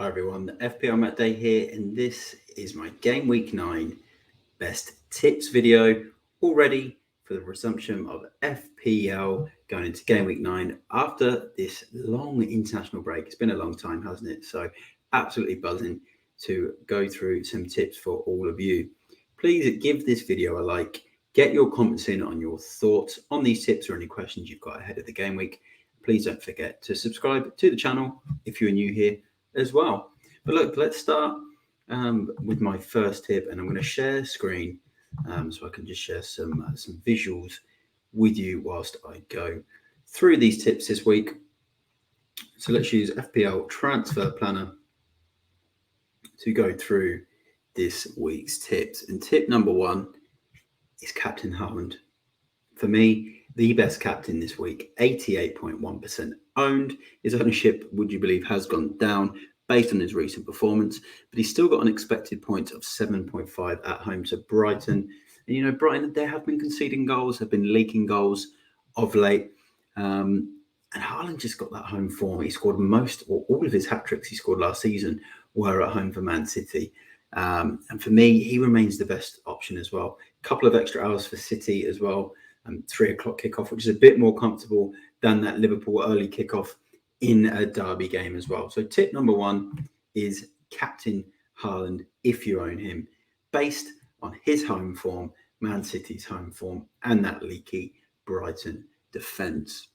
Hi everyone, FPL Matt Day here, and this is my Game Week 9 best tips video, all ready for the resumption of FPL going into Game Week 9 after this long international break. It's been a long time, hasn't it? So absolutely buzzing to go through some tips for all of you. Please give this video a like, get your comments in on your thoughts on these tips or any questions you've got ahead of the game week. Please don't forget to subscribe to the channel if you are new here as well. But look, let's start with my first tip, and I'm going to share screen so I can just share some visuals with you whilst I go through these tips this week. So let's use FPL Transfer Planner to go through this week's tips. And tip number 1 is Captain Haaland. For me, the best captain this week, 88.1% owned. His ownership, would you believe, has gone down based on his recent performance, but he's still got an expected point of 7.5 at home to Brighton. And, you know, Brighton, they have been conceding goals, have been leaking goals of late. And Haaland just got that home form. He scored most, or all of his hat-tricks he scored last season were at home for Man City. And for me, he remains the best option as well. A couple of extra hours for City as well. 3 o'clock kickoff, which is a bit more comfortable than that Liverpool early kickoff in a derby game as well. So tip number 1 is Captain Haaland if you own him, based on his home form, Man City's home form, and that leaky Brighton defence.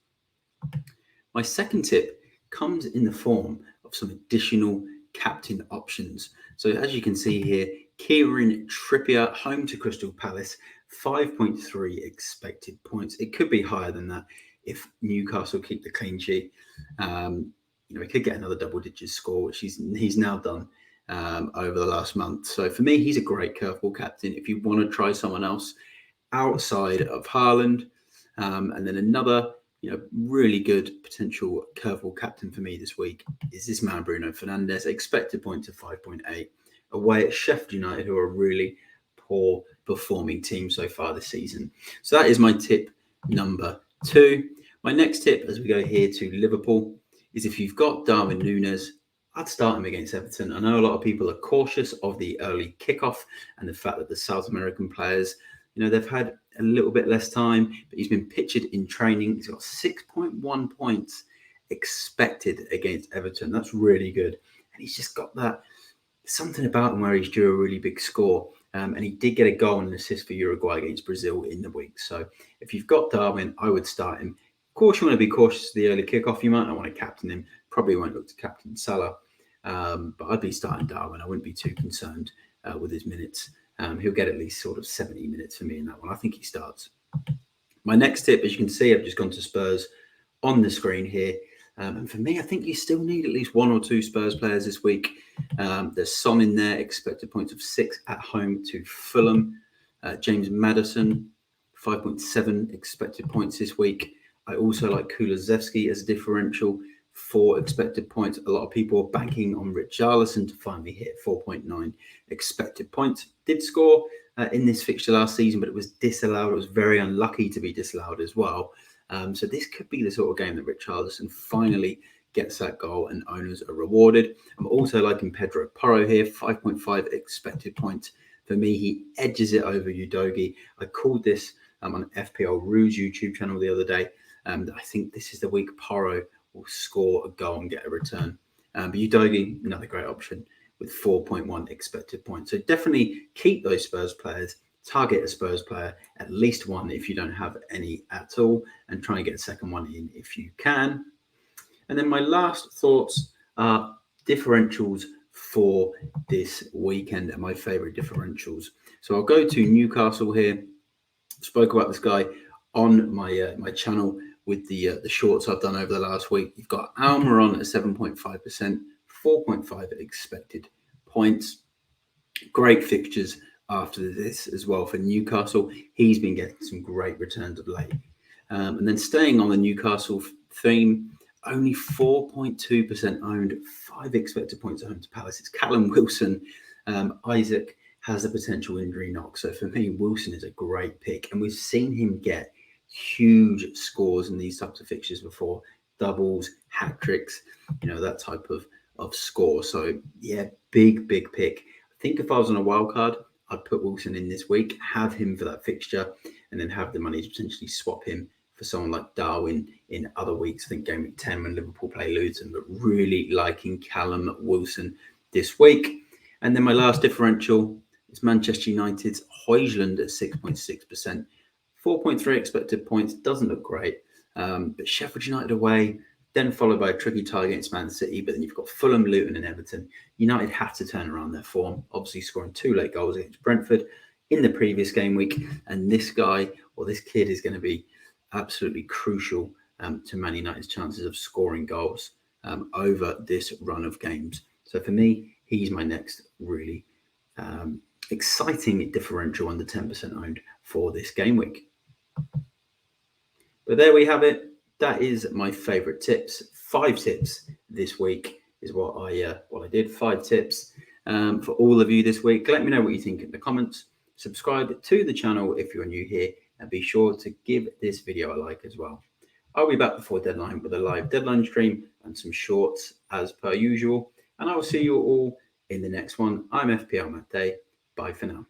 My second tip comes in the form of some additional captain options. So as you can see here, Kieran Trippier, home to Crystal Palace, 5.3 expected points. It could be higher than that if Newcastle keep the clean sheet. He could get another double-digit score, which he's now done over the last month. So for me, he's a great curveball captain if you want to try someone else outside of Haaland. And then another, really good potential curveball captain for me this week is this man, Bruno Fernandes, expected points of 5.8, away at Sheffield United, who are a really poor performing team so far this season. So that is my tip number 2. My next tip as we go here to Liverpool is if you've got Darwin Núñez, I'd start him against Everton. I know a lot of people are cautious of the early kickoff and the fact that the South American players, they've had a little bit less time, but he's been pictured in training. He's got 6.1 points expected against Everton. That's really good. And he's just got that something about him where he's due a really big score. And he did get a goal and an assist for Uruguay against Brazil in the week. So if you've got Darwin, I would start him. Of course, you want to be cautious of the early kickoff. You might not want to captain him. Probably won't look to captain Salah. But I'd be starting Darwin. I wouldn't be too concerned with his minutes. He'll get at least sort of 70 minutes for me in that one. I think he starts. My next tip, as you can see, I've just gone to Spurs on the screen here. And for me, I think you still need at least 1 or 2 Spurs players this week. There's Son in there, expected points of 6 at home to Fulham. James Maddison, 5.7 expected points this week. I also like Kulusevski as a differential, 4 expected points. A lot of people are banking on Richarlison to finally hit 4.9 expected points. Did score in this fixture last season, but it was disallowed. It was very unlucky to be disallowed as well. So this could be the sort of game that Richarlison finally gets that goal and owners are rewarded. I'm also liking Pedro Porro here, 5.5 expected points. For me, he edges it over Udogie. I called this on FPL Rouge YouTube channel the other day. I think this is the week Porro will score a goal and get a return. But Udogie, another great option with 4.1 expected points. So definitely keep those Spurs players. Target a Spurs player, at least 1 if you don't have any at all, and try and get a second one in if you can. And then my last thoughts are differentials for this weekend and my favourite differentials. So I'll go to Newcastle here. Spoke about this guy on my my channel with the shorts I've done over the last week. You've got Almiron at 7.5%, 4.5 expected points. Great fixtures after this as well for Newcastle. He's been getting some great returns of late. And then staying on the Newcastle theme, only 4.2% owned, 5 expected points at home to Palace. It's Callum Wilson. Isaac has a potential injury knock. So for me, Wilson is a great pick. And we've seen him get huge scores in these types of fixtures before. Doubles, hat-tricks, that type of of score. So yeah, big pick. I think if I was on a wild card, I'd put Wilson in this week, have him for that fixture, and then have the money to potentially swap him for someone like Darwin in other weeks. I think game week 10 when Liverpool play Luton, but really liking Callum Wilson this week. And then my last differential is Manchester United's Højlund at 6.6%. 4.3 expected points, doesn't look great. But Sheffield United away, then followed by a tricky tie against Man City, but then you've got Fulham, Luton and Everton. United have to turn around their form, obviously scoring 2 late goals against Brentford in the previous game week. And this guy, or this kid, is going to be absolutely crucial to Man United's chances of scoring goals over this run of games. So for me, he's my next really exciting differential under 10% owned for this game week. But there we have it. That is my favorite tips. 5 tips this week is what I did. 5 tips for all of you this week. Let me know what you think in the comments. Subscribe to the channel if you're new here, and be sure to give this video a like as well. I'll be back before deadline with a live deadline stream and some shorts as per usual. And I will see you all in the next one. I'm FPL Matt Day. Bye for now.